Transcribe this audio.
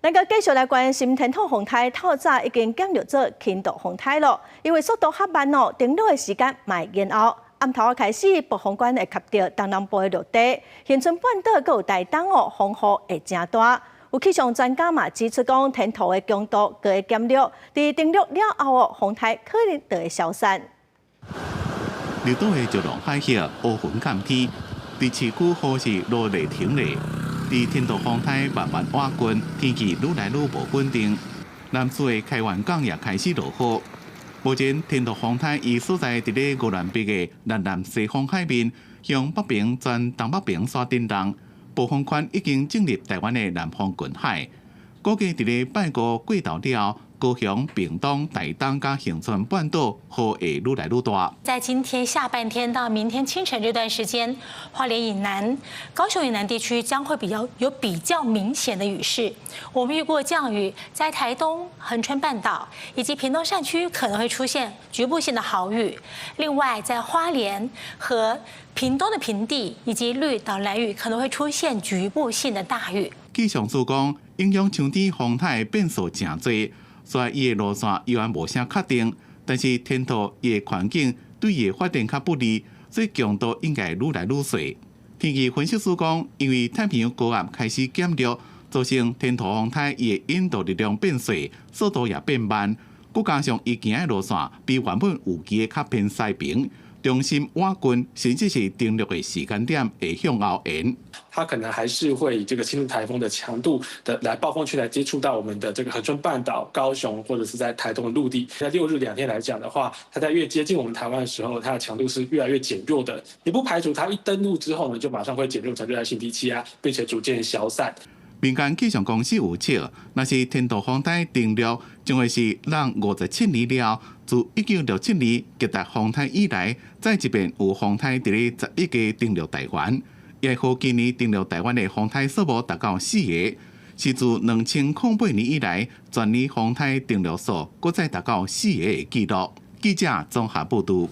咱个继续来关心天土风台，透早已经减弱做轻度风台了，因为速度较慢哦，登陆的时间慢延后。暗头开始，暴风圈会吸到东南部的陆地，恒春半岛阁有大东哦，风雨会真大。有气象专家嘛指出讲，天土的强度阁会减弱，伫登陆了后哦，风台可能就会消散。绿岛的石龙海峡乌云盖天，伫市区好是落雷停咧。伫天土风台慢慢瓦滚，天气愈来愈无稳定。南势的开元港也开始落雨。目前天土风台伊所在伫咧鹅銮鼻的南西方海面，向北边转东北边山顶动，暴风圈已经进入台湾的南方近海。估计伫咧拜五过头了后，高雄、屏东、台东加恒春半岛雨会愈来愈大。在今天下半天到明天清晨这段时间，花莲以南、高雄以南地区将会有比较明显的雨势。我们预估降雨在台东、恒春半岛以及屏东山区可能会出现局部性的豪雨。另外，在花莲和屏东的平地以及绿岛、兰屿可能会出现局部性的大雨。气象署讲，影响秋天风台变数真多。虽然伊的路线依然无啥确定，但是天土伊的环境对伊的发展较不利，所以强度应该愈来愈小。天气分析师讲，因为太平洋高压开始减弱，造成天土风台伊的引导力量变小，速度也变慢。佮加上伊行的路线比原本有期的较偏西平，中心瓦滚，甚至是登陆的时间点会向后延。它可能还是会以这个轻度台风的强度的来暴风圈来接触到我们的这个恒春半岛、高雄或者是在台东的陆地。在6日2天来讲的话，它在越接近我们台湾的时候，它的强度是越来越减弱的。也不排除它一登陆之后呢，就马上会减弱成热带性低气压，并且逐渐消散。民间气象公司有测，若是天土风台登陆，将会是让57年了，自1967年吉达风台以来，再一遍有风台伫咧11个登陆台湾。也好，今年登陆台湾的风台数目达到4个，是自2008年以来，全年风台登陆数搁再达到4个的记录。记者综合报道。